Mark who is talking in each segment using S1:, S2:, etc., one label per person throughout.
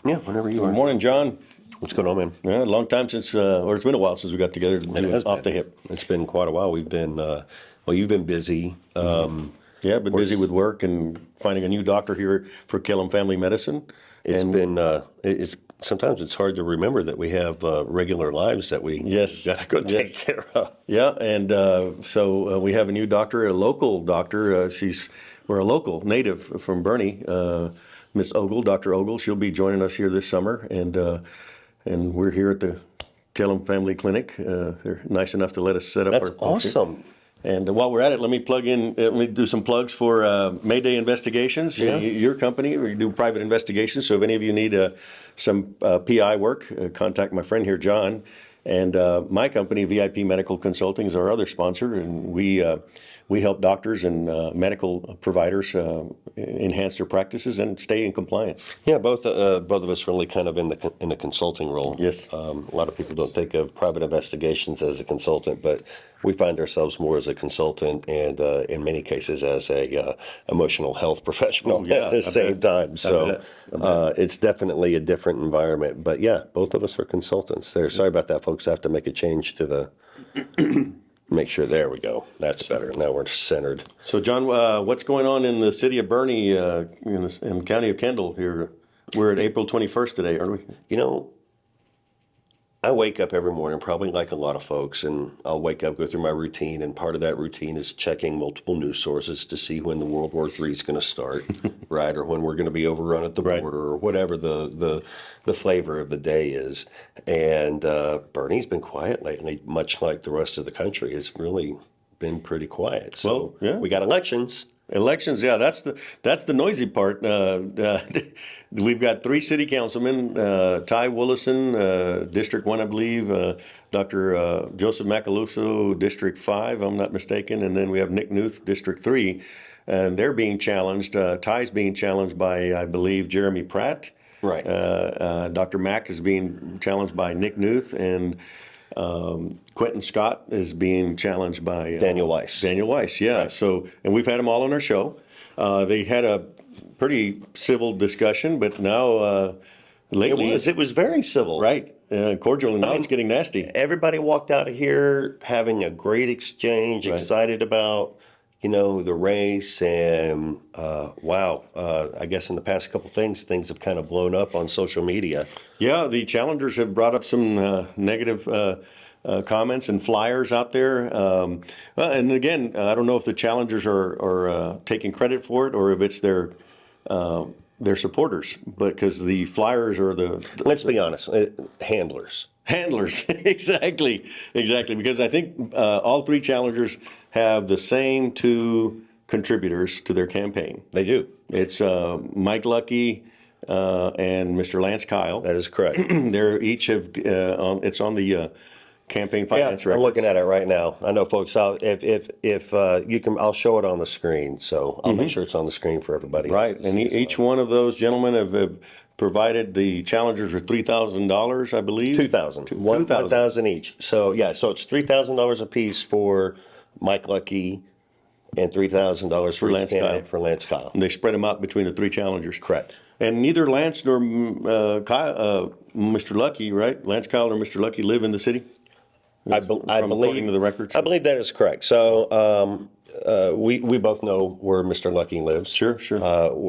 S1: Yeah, whenever you
S2: Good
S1: are.
S2: morning, John.
S1: What's going on, man?
S2: Yeah, a long time since, or it's been a while since we got together to do it off the hip.
S1: It's been quite a while. We've been, well, you've been busy.
S2: Yeah, I've been busy with work and finding a new doctor here for Kellum Family Medicine.
S1: It's been, it's sometimes it's hard to remember that we have regular lives that we
S2: Yes,
S1: gotta go take
S2: yes.
S1: care of.
S2: Yeah, and so we have a new doctor, a local doctor. We're a local native from Boerne, Miss Ogle, Dr. Ogle. She'll be joining us here this summer, and we're here at the Kellum Family Clinic. They're nice enough to let us set up
S1: That's
S2: our booth here.
S1: awesome.
S2: And while we're at it, let me let me do some plugs for Mayday Investigations.
S1: Yeah.
S2: Your company, where you do private investigations. So if any of you need some PI work, contact my friend here, John. And my company, VIP Medical Consulting, is our other sponsor, and we help doctors and medical providers enhance their practices and stay in compliance.
S1: Yeah, both of us really kind of in the consulting role.
S2: Yes.
S1: A lot of people don't think of private investigations as a consultant, but we find ourselves more as a consultant and in many cases as a emotional health professional
S2: Yeah,
S1: at the same time. So
S2: I bet.
S1: it's definitely a different environment. But yeah, both of us are consultants there. Sorry about that, folks. I have to make a change to the make sure. There we go. That's better. Now we're centered.
S2: So, John, what's going on in the city of Boerne, in the county of Kendall here? We're at April 21st today, aren't we?
S1: You know, I wake up every morning, probably like a lot of folks, and I'll wake up, go through my routine, and part of that routine is checking multiple news sources to see when the World War III is going to start, right, or when we're going to be overrun at the border, or whatever the flavor of the day is. And Boerne's been quiet lately, much like the rest of the country. It's really been pretty quiet. So
S2: Well, yeah.
S1: we got elections.
S2: Elections, yeah, that's the noisy part. We've got 3 city councilmen: Ty Willison, District 1, I believe; Dr. Joseph Macaluso, District 5, I'm not mistaken; and then we have Nick Newth, District 3, and they're being challenged. Ty's being challenged by, I believe, Jeremy Pratt.
S1: Right.
S2: Dr. Mack is being challenged by Nick Newth, and Quentin Scott is being challenged by
S1: Daniel Weiss.
S2: Daniel Weiss, yeah.
S1: Right.
S2: So, and we've had them all on our show. They had a pretty civil discussion, but now lately
S1: It was very civil.
S2: right, cordial, and now it's getting nasty.
S1: Everybody walked out of here having a great exchange, excited about, the race, and wow, I guess in the past couple things have kind of blown up on social media.
S2: Yeah, the challengers have brought up some negative comments and flyers out there. And again, I don't know if the challengers are taking credit for it or if it's their supporters, but because the flyers are
S1: Let's be honest, handlers.
S2: handlers. Exactly. Because I think all 3 challengers have the same 2 contributors to their campaign.
S1: They do.
S2: It's Mike Lucky and Mr. Lance Kyle.
S1: That is correct.
S2: They're each have it's on the campaign finance
S1: I'm
S2: records.
S1: looking at it right now. I know, folks. If you can, I'll show it on the screen. So I'll make sure it's on the screen for everybody.
S2: Right,
S1: else to
S2: and
S1: see as
S2: each
S1: well.
S2: one of those gentlemen have provided the challengers with $3,000, I believe.
S1: $2,000. $1,000 each. So yeah, so it's $3,000 a piece for Mike Lucky, and $3,000 for
S2: Lance
S1: each candidate
S2: Kyle.
S1: for Lance Kyle.
S2: And they spread them out between the 3 challengers.
S1: Correct.
S2: And neither Lance nor Mr. Lucky, right? Lance Kyle or Mr. Lucky live in the city?
S1: I
S2: According
S1: believe
S2: to the records?
S1: I believe that is correct. So we both know where Mr. Lucky lives.
S2: Sure.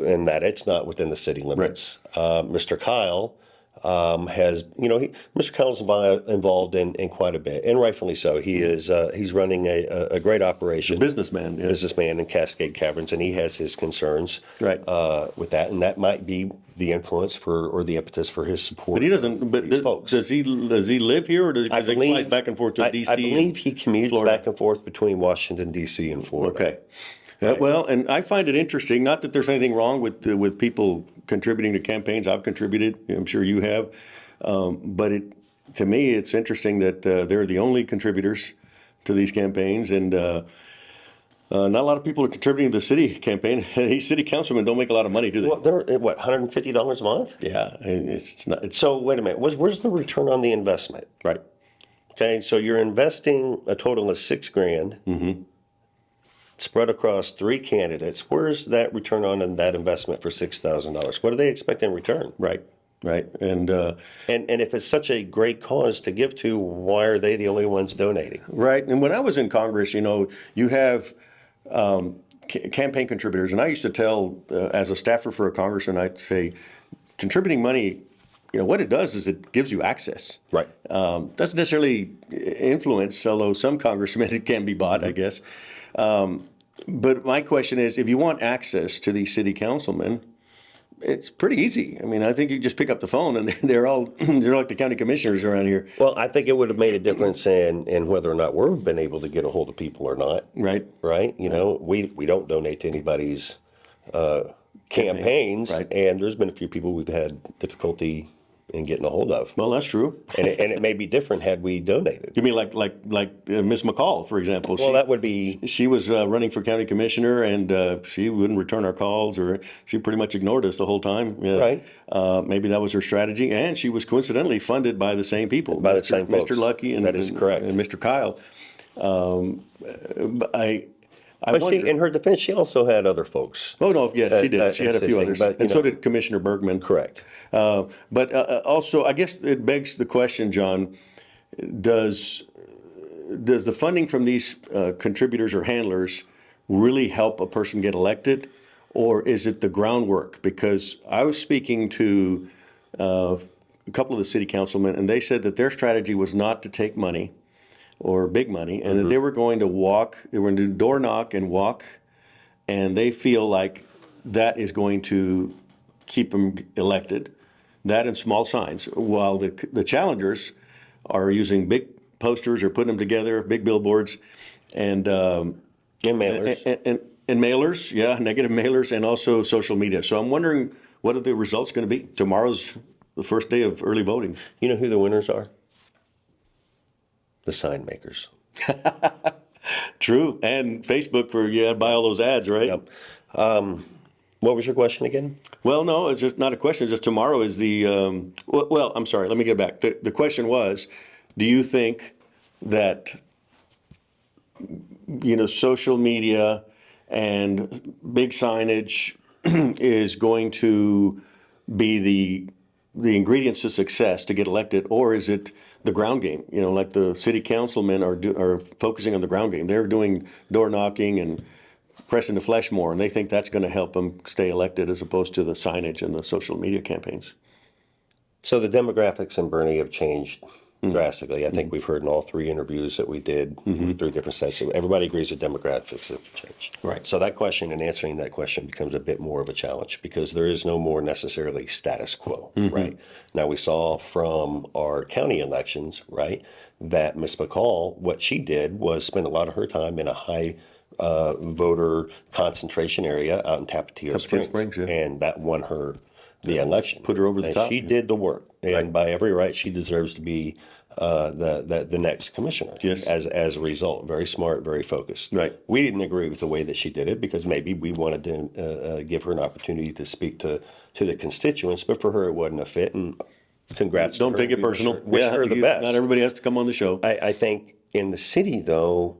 S1: And that it's not within the city limits. Mr. Kyle has, Mr. Kyle's involved in quite a bit, and rightfully so. He is he's running a great operation.
S2: Businessman, yeah.
S1: Businessman in Cascade Caverns, and he has his concerns
S2: Right.
S1: With that, and that might be the influence or the impetus for his support.
S2: But he doesn't. But
S1: folks.
S2: does he live here, or does he fly back and forth to D.C.?
S1: I believe he commutes
S2: Florida?
S1: back and forth between Washington, D.C. and Florida.
S2: Okay. Well, and I find it interesting. Not that there's anything wrong with people contributing to campaigns. I've contributed. I'm sure you have. But to me, it's interesting that they're the only contributors to these campaigns, and not a lot of people are contributing to the city campaign. These city councilmen don't make a lot of money, do they?
S1: Well, they're at what, $150 a month?
S2: Yeah, and it's not. It's
S1: So wait a minute. Where's the return on the investment?
S2: right.
S1: Okay, so you're investing a total of $6,000 spread across 3 candidates. Where's that return on that investment for $6,000? What do they expect in return?
S2: Right. Right. And
S1: And if it's such a great cause to give to, why are they the only ones donating?
S2: right. And when I was in Congress, you have campaign contributors, and I used to tell, as a staffer for a congressman, I'd say, contributing money, what it does is it gives you access.
S1: Right.
S2: Doesn't necessarily influence, although some congressmen it can be bought, I guess. But my question is, if you want access to these city councilmen, it's pretty easy. I mean, I think you just pick up the phone and they're like the county commissioners around here.
S1: Well, I think it would have made a difference in whether or not we've been able to get a hold of people or not.
S2: Right.
S1: Right. We don't donate to anybody's campaigns,
S2: Right.
S1: and there's been a few people we've had difficulty in getting a hold of.
S2: Well, that's true.
S1: And it may be different had we donated.
S2: You mean like Miss McCall, for example?
S1: Well, that would be.
S2: She was running for county commissioner, and she wouldn't return our calls, or she pretty much ignored us the whole time. Yeah.
S1: Right.
S2: Maybe that was her strategy, and she was coincidentally funded by the same people,
S1: By the same folks.
S2: Mr. Lucky and
S1: That is correct.
S2: and Mr. Kyle. I
S1: But
S2: wonder.
S1: in her defense, she also had other folks.
S2: Oh no, yes, she did. She had a few
S1: assisting,
S2: others,
S1: but,
S2: and so did Commissioner Bergman.
S1: Correct.
S2: But also, I guess it begs the question, John: Does the funding from these contributors or handlers really help a person get elected, or is it the groundwork? Because I was speaking to a couple of the city councilmen, and they said that their strategy was not to take money or big money, and that they were going to walk, they were going to door knock and walk, and they feel like that is going to keep them elected. That and small signs, while the challengers are using big posters or putting them together, big billboards, and
S1: mailers.
S2: And mailers, yeah, negative mailers, and also social media. So I'm wondering, what are the results going to be? Tomorrow's the first day of early voting.
S1: You know who the winners are? The sign makers.
S2: True, and Facebook for buy all those ads, right?
S1: Yep. What was your question again?
S2: Well, no, it's just not a question. It's just tomorrow is the. Well, I'm sorry. Let me get back. The question was, do you think that social media and big signage is going to be the ingredients to success to get elected, or is it the ground game? Like the city councilmen are focusing on the ground game. They're doing door knocking and pressing the flesh more, and they think that's going to help them stay elected as opposed to the signage and the social media campaigns.
S1: So the demographics in Boerne have changed drastically. I think we've heard in all three interviews that we did, three different sets. So everybody agrees that demographics have changed.
S2: Right.
S1: So that question and answering that question becomes a bit more of a challenge because there is no more necessarily status quo, right? Now we saw from our county elections, right, that Ms. McCall, what she did was spend a lot of her time in a high voter concentration area out in Tapatio Springs,
S2: yeah.
S1: and that won her the election.
S2: Put her over the
S1: and
S2: top.
S1: She did the work, and by every right, she deserves to be the next commissioner.
S2: Yes.
S1: As a result, very smart, very focused.
S2: Right.
S1: We didn't agree with the way that she did it because maybe we wanted to give her an opportunity to speak to the constituents, but for her it wasn't a fit. And congrats.
S2: Don't
S1: to her.
S2: take it
S1: We
S2: personal.
S1: Wish her the best.
S2: Not everybody has to come on the show.
S1: I think in the city though,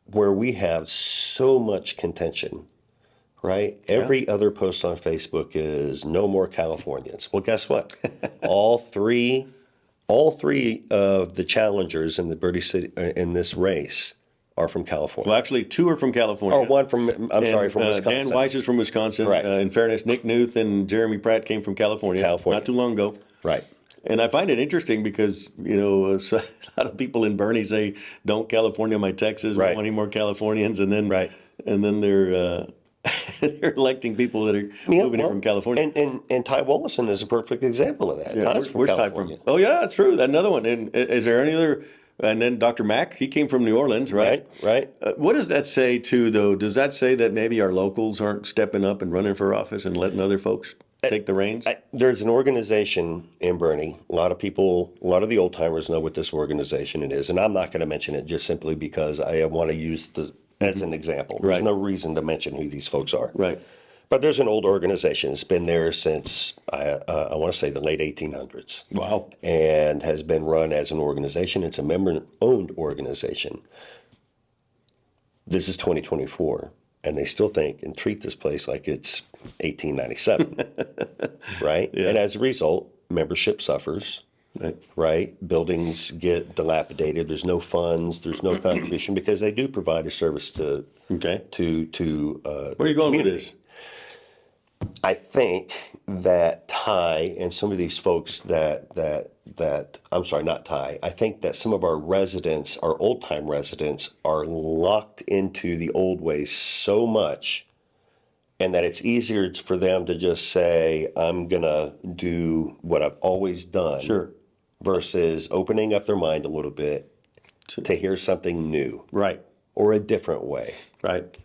S1: where we have so much contention. Right? Every other post on Facebook is no more Californians. Well, guess what? all three of the challengers in the Birdie City in this race are from California.
S2: Well, actually, two are from California.
S1: Or one from from Wisconsin.
S2: Dan Weiss is from Wisconsin.
S1: Right.
S2: In fairness, Nick Newth and Jeremy Pratt came from California. Not too long ago.
S1: Right.
S2: And I find it interesting because, a lot of people in Boerne say, don't California my Texas, we don't want any more Californians. And then, and then they're they're electing people that are moving here from California.
S1: And Ty Wollison is a perfect example of that.
S2: Yeah,
S1: Ty's from
S2: where's Ty
S1: California.
S2: from? Oh, yeah, that's true. Another one. And is there any other? And then Dr. Mack, he came from New Orleans, right?
S1: Right.
S2: What does that say, too, though? Does that say that maybe our locals aren't stepping up and running for office and letting other folks take the reins?
S1: There's an organization in Boerne. A lot of the old timers know what this organization it is. And I'm not going to mention it just simply because I want to use as an example. There's no reason to mention who these folks are.
S2: Right.
S1: But there's an old organization. It's been there since, I want to say, the late 1800s.
S2: Wow.
S1: And has been run as an organization. It's a member-owned organization. This is 2024, and they still think and treat this place like it's 1897, right?
S2: Yeah.
S1: And as a result, membership suffers.
S2: Right.
S1: Right? Buildings get dilapidated. There's no funds. There's no contribution because they do provide a service to
S2: Okay.
S1: Where
S2: Where are you going with this?
S1: I think that Ty and some of these folks that I'm sorry, not Ty. I think that some of our residents, our old time residents, are locked into the old ways so much, and that it's easier for them to just say, "I'm gonna do what I've always done,"
S2: Sure.
S1: versus opening up their mind a little bit to hear something new
S2: Right.
S1: or a different way.
S2: Right.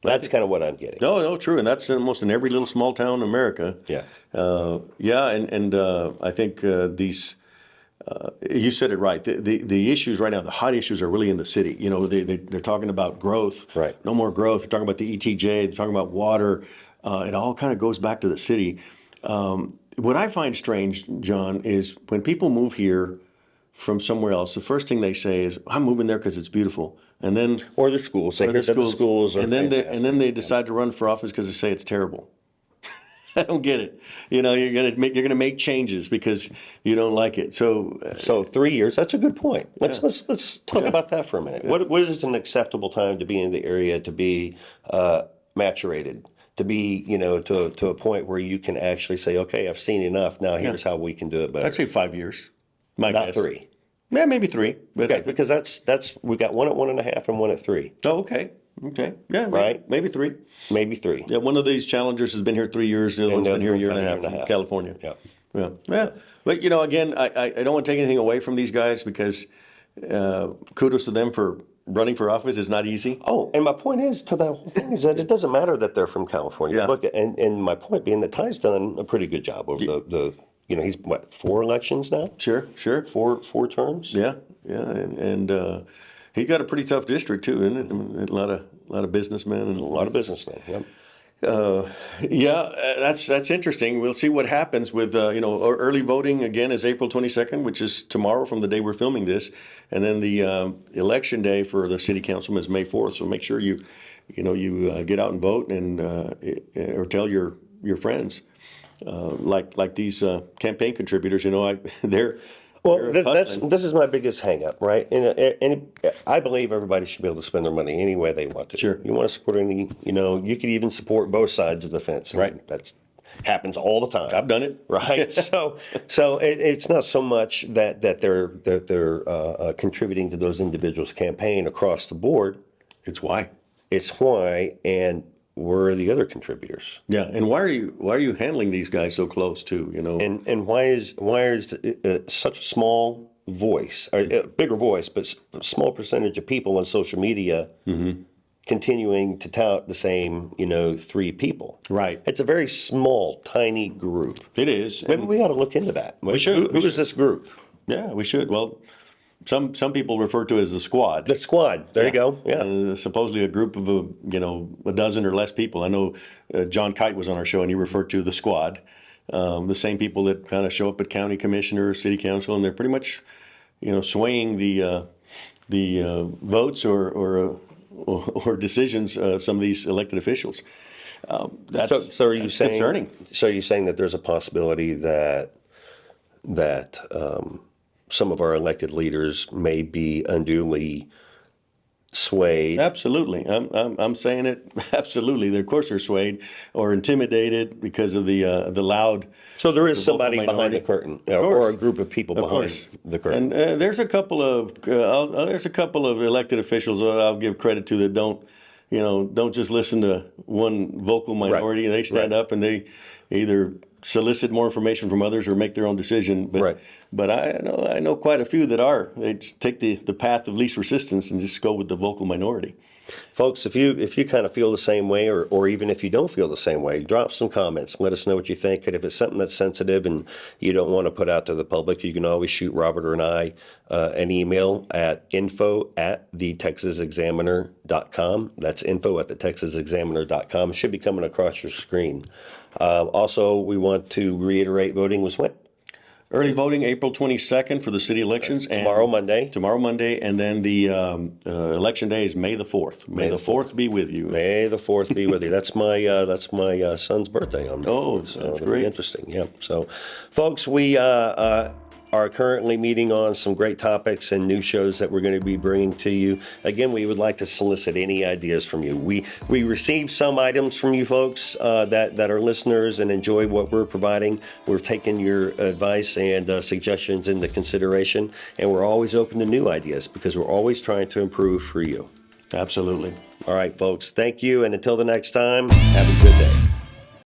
S1: That's kind of what I'm getting.
S2: No, true, and that's almost in every little small town in America.
S1: Yeah.
S2: And I think these. You said it right. The issues right now, the hot issues are really in the city. You know, they're talking about growth.
S1: Right.
S2: No more growth. They're talking about the ETJ. They're talking about water. It all kind of goes back to the city. What I find strange, John, is when people move here from somewhere else, the first thing they say is, "I'm moving there because it's beautiful," and then
S1: Or the schools. They hear that the schools are
S2: and then
S1: fantastic.
S2: they decide to run for office because they say it's terrible. I don't get it. You know, you're gonna make changes because you don't like it. So
S1: So 3 years, that's a good point. Let's talk about that for a minute. What is an acceptable time to be in the area, to be maturated, to be, to a point where you can actually say, okay, I've seen enough. Now here's how we can do it better.
S2: I'd say 5 years. My
S1: Not
S2: guess.
S1: 3.
S2: Yeah, maybe 3. But
S1: Okay, because that's we got one at 1.5 and one at 3,
S2: oh, okay. Yeah,
S1: Right.
S2: Maybe 3.
S1: maybe 3.
S2: Yeah, one of these challengers has been here 3 years. The other one's
S1: the
S2: been here a
S1: other
S2: year
S1: one's
S2: and a
S1: been
S2: half
S1: a year and a
S2: from
S1: half.
S2: California.
S1: Yeah.
S2: Yeah. But again, I don't want to take anything away from these guys because kudos to them for running for office. Is not easy.
S1: Oh, and my point is to that whole thing is that it doesn't matter that they're from California.
S2: Yeah.
S1: Look, and my point being that Ty's done a pretty good job over the he's what, 4 elections now?
S2: Sure.
S1: Four terms?
S2: Yeah, and he got a pretty tough district too, isn't it? I mean, a lot of businessmen and
S1: A lot of businessmen. Yep.
S2: that's interesting. We'll see what happens with early voting again is April 22nd, which is tomorrow from the day we're filming this, and then the election day for the city councilman is May 4th. So make sure you get out and vote and or tell your friends like these campaign contributors. They're
S1: Well,
S2: they're hustling.
S1: this is my biggest hang up, right? And I believe everybody should be able to spend their money any way they want to.
S2: Sure.
S1: You want to support you could even support both sides of the fence.
S2: Right.
S1: That's happens all the time.
S2: I've done it.
S1: Right. So it's not so much that they're contributing to those individuals' campaign across the board.
S2: It's why.
S1: It's why, and where are the other contributors?
S2: Yeah, and why are you handling these guys so close too?
S1: And why is such a small voice, or a bigger voice, but a small percentage of people on social media continuing to tout the same 3 people?
S2: Right.
S1: It's a very small, tiny group.
S2: It is.
S1: Maybe we ought to look into that. We
S2: should.
S1: Who is this group?
S2: Yeah, we should. Well, some people refer to it as the squad.
S1: The squad. There you go. Yeah.
S2: Supposedly a group of a dozen or less people. I know John Kite was on our show and he referred to the squad. The same people that kind of show up at county commissioner, city council, and they're pretty much swaying the votes or decisions of some of these elected officials. That's
S1: So are you
S2: that's
S1: saying?
S2: concerning.
S1: So are you saying that there's a possibility that some of our elected leaders may be unduly swayed?
S2: Absolutely, I'm saying it. Absolutely, of course they're swayed or intimidated because of the loud.
S1: So there is
S2: the
S1: somebody
S2: vocal
S1: behind the
S2: minority.
S1: curtain, or a group of people behind
S2: course.
S1: the curtain.
S2: And there's a couple of elected officials that I'll give credit to that don't just listen to one vocal minority. They stand up and they either solicit more information from others or make their own decision. But
S1: Right.
S2: but I know quite a few that they just take the path of least resistance and just go with the vocal minority.
S1: Folks, if you kind of feel the same way, or even if you don't feel the same way, drop some comments. Let us know what you think. And if it's something that's sensitive and you don't want to put out to the public, you can always shoot Robert or I an email at info@thetexasexaminer.com. That's info@thetexasexaminer.com. It should be coming across your screen. Also, we want to reiterate voting was when?
S2: Early voting, April 22nd for the city elections. And
S1: Tomorrow, Monday.
S2: And then the election day is May the 4th. May the 4th be with you.
S1: May the 4th be with you. That's my son's birthday on May 4th. So
S2: that's
S1: it'll
S2: great.
S1: be interesting. Yeah. So, folks, we are currently meeting on some great topics and new shows that we're going to be bringing to you. Again, we would like to solicit any ideas from you. We received some items from you folks that are listeners and enjoy what we're providing. We're taking your advice and suggestions into consideration, and we're always open to new ideas because we're always trying to improve for you.
S2: Absolutely.
S1: All right, folks, thank you, and until the next time, have a good day.